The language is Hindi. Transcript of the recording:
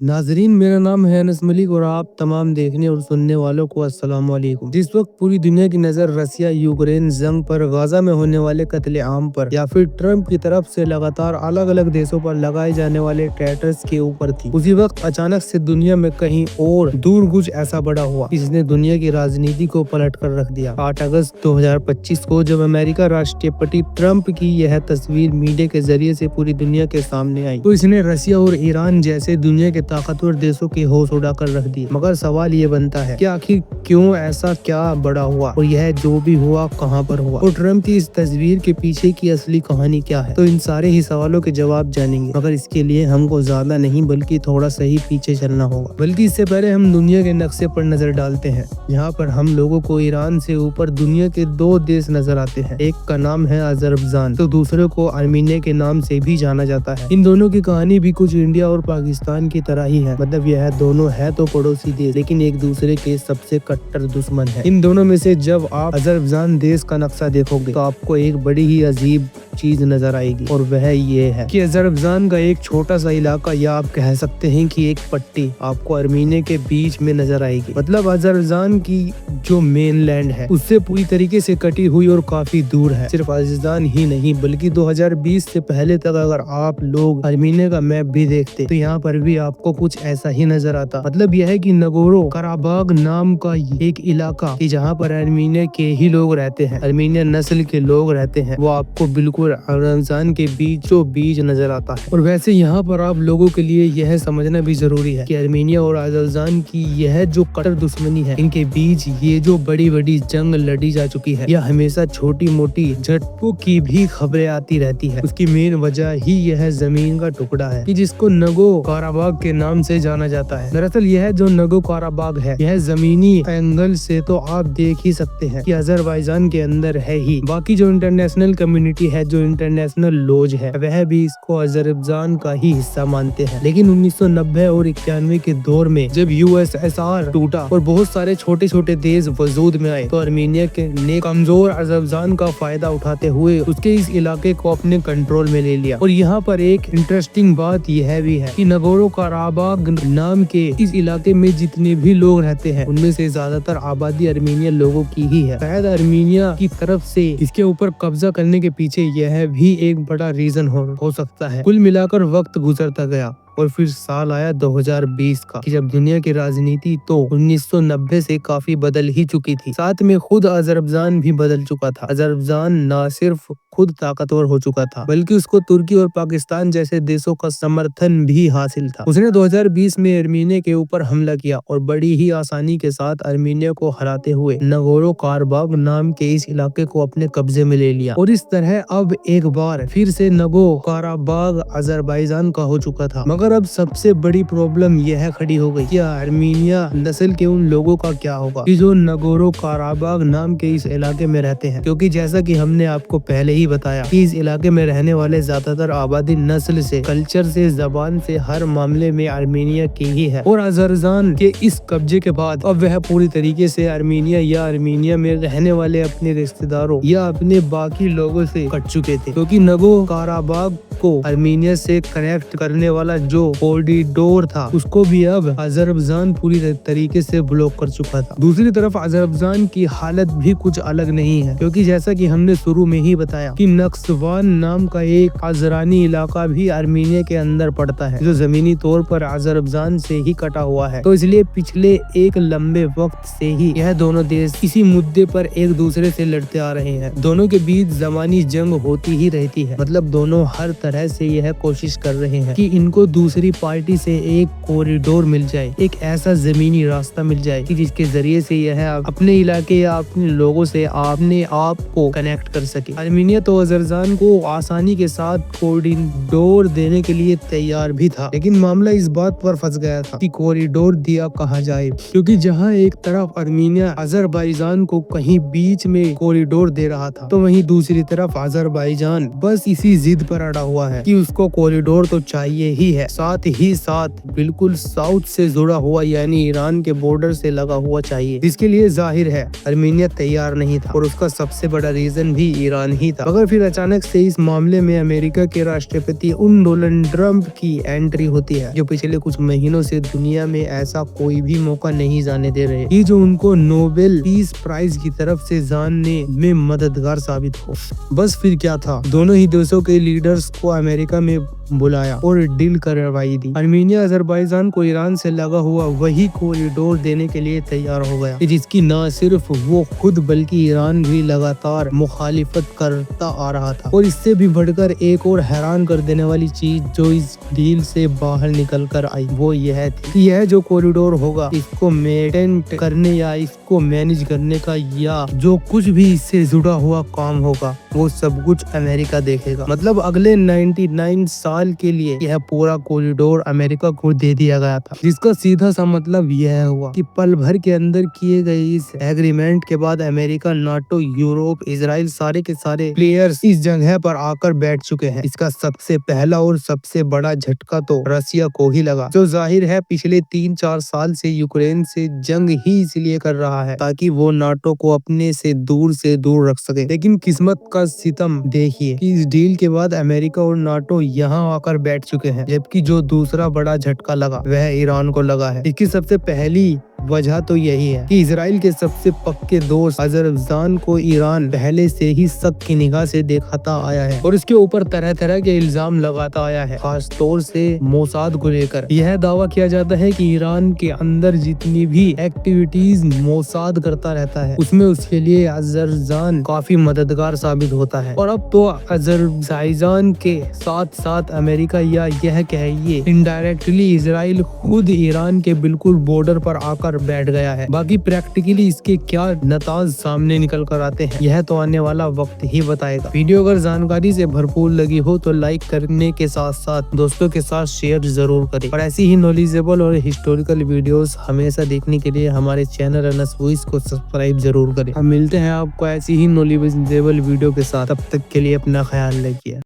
नाजरीन, मेरा नाम है अनस मलिक और आप तमाम देखने और सुनने वालों को अस्सलाम वालेकुम। जिस वक्त पूरी दुनिया की नज़र रसिया यूक्रेन जंग पर, गाजा में होने वाले कत्लेआम पर या फिर ट्रंप की तरफ से लगातार अलग अलग देशों पर लगाए जाने वाले टैक्स के ऊपर थी, उसी वक्त अचानक से दुनिया में कहीं और दूर कुछ ऐसा बड़ा हुआ जिसने दुनिया की राजनीति को पलट कर रख दिया। 8 अगस्त 2025 को जब अमेरिका राष्ट्रपति ट्रंप की यह तस्वीर मीडिया के जरिए से पूरी दुनिया के सामने आई तो इसने रसिया और ईरान जैसे दुनिया के ताकतवर देशों की होश उड़ाकर रख दी। मगर सवाल ये बनता है कि आखिर क्यों ऐसा क्या बड़ा हुआ और यह जो भी हुआ कहां पर हुआ और ट्रंप की इस तस्वीर के पीछे की असली कहानी क्या है। तो इन सारे ही सवालों के जवाब जानेंगे, मगर इसके लिए हमको ज्यादा नहीं बल्कि थोड़ा सही पीछे चलना होगा। बल्कि इससे पहले हम दुनिया के नक्शे पर नजर डालते हैं। यहाँ पर हम लोगों को ईरान से ऊपर दुनिया के दो देश नजर आते हैं। एक का नाम है अजरबैजान तो दूसरे को आर्मीनिया के नाम से भी जाना जाता है। इन दोनों की कहानी भी कुछ इंडिया और पाकिस्तान की तरह ही है। मतलब यह दोनों है तो पड़ोसी देश, लेकिन एक दूसरे के सबसे कट्टर दुश्मन है। इन दोनों में से जब आप अजरबैजान देश का नक्शा देखोगे तो आपको एक बड़ी ही अजीब चीज नजर आएगी और वह ये है कि अजरबैजान का एक छोटा सा इलाका या आप कह सकते हैं कि एक पट्टी आपको आर्मीनिया के बीच में नजर आएगी। मतलब अजरबैजान की जो मेन लैंड है उससे पूरी तरीके से कटी हुई और काफी दूर है। सिर्फ अजरबैजान ही नहीं बल्कि 2020 से पहले तक अगर आप लोग आर्मीनिया का मैप भी देखते तो यहाँ पर भी आपको कुछ ऐसा ही नजर आता। मतलब यह है कि नगोरो कराबाग नाम का एक इलाका कि जहाँ पर आर्मीनिया के ही लोग रहते हैं, आर्मीनिया नस्ल के लोग रहते हैं, वो आपको बिल्कुल अजरबैजान के बीचों बीच नजर आता है। और वैसे यहाँ पर आप लोगों के लिए यह समझना भी जरूरी है कि आर्मीनिया और अजरबैजान की यह जो कट्टर दुश्मनी है, इनके बीच ये जो बड़ी बड़ी जंग लड़ी जा चुकी है, यह हमेशा छोटी मोटी झटकों की भी खबरें आती रहती है। उसकी मेन वजह ही यह जमीन का टुकड़ा है कि जिसको नगो काराबाग के नाम से जाना जाता है। दरअसल यह जो नगो काराबाग है, यह जमीनी एंगल से तो आप देख ही सकते हैं कि अजरबैजान के अंदर है ही। बाकी जो इंटरनेशनल कम्युनिटी है, जो इंटरनेशनल लॉज है, वह भी इसको अजरबैजान का ही हिस्सा मानते हैं। लेकिन 1990 और 91 के दौर में जब यूएसएसआर टूटा और बहुत सारे छोटे छोटे देश वजूद में आए तो आर्मीनिया ने कमजोर अजरबैजान का फायदा उठाते हुए उसके इस इलाके को अपने कंट्रोल में ले लिया। और यहाँ पर एक इंटरेस्टिंग बात यह भी है कि नगोरो काराबाग नाम के इस इलाके में जितने भी लोग रहते हैं उनमें से ज्यादातर आबादी आर्मीनिया लोगों की ही है। शायद आर्मीनिया की तरफ से इसके ऊपर कब्जा करने के पीछे यह भी एक बड़ा रीजन हो सकता है। कुल मिलाकर वक्त गुजरता गया और फिर साल आया 2020 का कि जब दुनिया की राजनीति तो 1990 से काफी बदल ही चुकी थी, साथ में खुद अजरबैजान भी बदल चुका था। अजरबैजान न सिर्फ खुद ताकतवर हो चुका था बल्कि उसको तुर्की और पाकिस्तान जैसे देशों का समर्थन भी हासिल था। उसने 2020 में आर्मीनिया के ऊपर हमला किया और बड़ी ही आसानी के साथ आर्मीनिया को हराते हुए नगोरो काराबाग नाम के इस इलाके को अपने कब्जे में ले लिया। और इस तरह अब एक बार फिर से नगो काराबाग अजरबैजान का हो चुका था। मगर अब सबसे बड़ी प्रॉब्लम यह खड़ी हो गई कि आर्मीनिया नस्ल के उन लोगों का क्या होगा कि जो नगोरो काराबाग नाम के इस इलाके में रहते हैं। क्योंकि जैसा कि हमने आपको पहले ही बताया कि इस इलाके में रहने वाले ज्यादातर आबादी नस्ल से, कल्चर से, जबान से, हर मामले में आर्मीनिया की ही है। और अजरबैजान के इस कब्जे के बाद अब वह पूरी तरीके से आर्मीनिया या आर्मीनिया में रहने वाले अपने रिश्तेदारों या अपने बाकी लोगों से कट चुके थे। क्योंकि नगो काराबाग को आर्मीनिया से कनेक्ट करने वाला जो कॉरिडोर था उसको भी अब अजरबैजान पूरी तरीके से ब्लॉक कर चुका था। दूसरी तरफ अजरबैजान की हालत भी कुछ अलग नहीं है, क्योंकि जैसा कि हमने शुरू में ही बताया कि नक्शवान नाम का एक अजरानी इलाका भी आर्मीनिया के अंदर पड़ता है, जो जमीनी तौर पर अजरबैजान से ही कटा हुआ है। तो इसलिए पिछले एक लंबे वक्त से ही यह दोनों देश इसी मुद्दे पर एक दूसरे से लड़ते आ रहे हैं। दोनों के बीच जमानी जंग होती ही रहती है। मतलब दोनों हर तरह से यह कोशिश कर रहे हैं कि इनको दूसरी पार्टी से एक कॉरिडोर मिल जाए, एक ऐसा जमीनी रास्ता मिल जाए कि जिसके जरिए से यह अपने इलाके या अपने लोगों से अपने आप को कनेक्ट कर सके। आर्मीनिया तो अजरबैजान को आसानी के साथ कॉरिडोर देने के लिए तैयार भी था, लेकिन मामला इस बात पर फंस गया था कि कॉरिडोर दिया कहाँ जाए। क्योंकि जहाँ एक तरफ आर्मीनिया अजरबैजान को कहीं बीच में कॉरिडोर दे रहा था, तो वहीं दूसरी तरफ अजरबैजान बस इसी जिद पर अड़ा हुआ है कि उसको कॉरिडोर तो चाहिए ही है। साथ ही साथ बिल्कुल साउथ से जुड़ा हुआ यानी ईरान के बॉर्डर से लगा हुआ चाहिए। इसके लिए जाहिर है आर्मीनिया तैयार नहीं था और उसका सबसे बड़ा रीजन भी ईरान ही था। मगर फिर अचानक से इस मामले में अमेरिका के राष्ट्रपति डोनाल्ड ट्रंप की एंट्री होती है, जो पिछले कुछ महीनों से दुनिया में ऐसा कोई भी मौका नहीं जाने दे रहे कि जो उनको नोबेल पीस प्राइज की तरफ से जानने में मददगार साबित हो। बस फिर क्या था, दोनों ही देशों के लीडर्स को अमेरिका में बुलाया और डील करवाई दी। आर्मीनिया अजरबैजान को ईरान से लगा हुआ वही कॉरिडोर देने के लिए तैयार हो गया, जिसकी न सिर्फ वो खुद बल्कि ईरान भी लगातार मुखालिफत करता आ रहा था। और इससे भी बढ़कर एक और हैरान कर देने वाली चीज जो इस डील से बाहर निकल कर आई वो यह थी कि यह जो कॉरिडोर होगा इसको मेंटेन करने या इसको मैनेज करने का या जो कुछ भी इससे जुड़ा हुआ काम होगा वो सब कुछ अमेरिका देखेगा। मतलब अगले 99 साल के लिए यह पूरा कॉरिडोर अमेरिका को दे दिया गया था, जिसका सीधा सा मतलब यह हुआ कि पल भर के अंदर किए गए इस एग्रीमेंट के बाद अमेरिका, नाटो, यूरोप, इजराइल सारे के सारे प्लेयर्स इस जगह पर आकर बैठ चुके हैं। इसका सबसे पहला और सबसे बड़ा झटका तो रसिया को ही लगा, जो जाहिर है पिछले 3-4 साल से यूक्रेन से जंग ही इसलिए कर रहा है ताकि वो नाटो को अपने से दूर रख सके। लेकिन किस्मत का सितम देखिए कि इस डील के बाद अमेरिका और नाटो यहाँ आकर बैठ चुके हैं, जबकि जो दूसरा बड़ा झटका लगा वह ईरान को लगा है। इसकी सबसे पहली वजह तो यही है कि इजराइल के सबसे पक्के दोस्त अजरबैजान को ईरान पहले से ही शक की निगाह से देखता आया है और इसके ऊपर तरह तरह के इल्जाम लगाता आया है, खास तौर से मोसाद को लेकर। यह दावा किया जाता है कि ईरान के अंदर जितनी भी एक्टिविटीज मोसाद करता रहता है उसमें उसके लिए अजरबैजान काफी मददगार साबित होता है। और अब तो अजरबैजान के साथ साथ अमेरिका या यह कहिए इनडायरेक्टली इजराइल खुद ईरान के बिल्कुल बॉर्डर पर आकर बैठ गया है। बाकी प्रैक्टिकली इसके क्या नताज सामने निकल कर आते हैं यह तो आने वाला वक्त ही बताएगा। वीडियो अगर जानकारी से भरपूर लगी हो तो लाइक करने के साथ साथ दोस्तों के साथ शेयर जरूर करें और ऐसी ही नॉलेजेबल और हिस्टोरिकल वीडियोस हमेशा देखने के लिए हमारे चैनल अनस वॉइस को सब्सक्राइब जरूर करें। हम मिलते हैं आपको ऐसी ही नॉलेजेबल वीडियो के साथ, तब तक के लिए अपना ख्याल रखिए।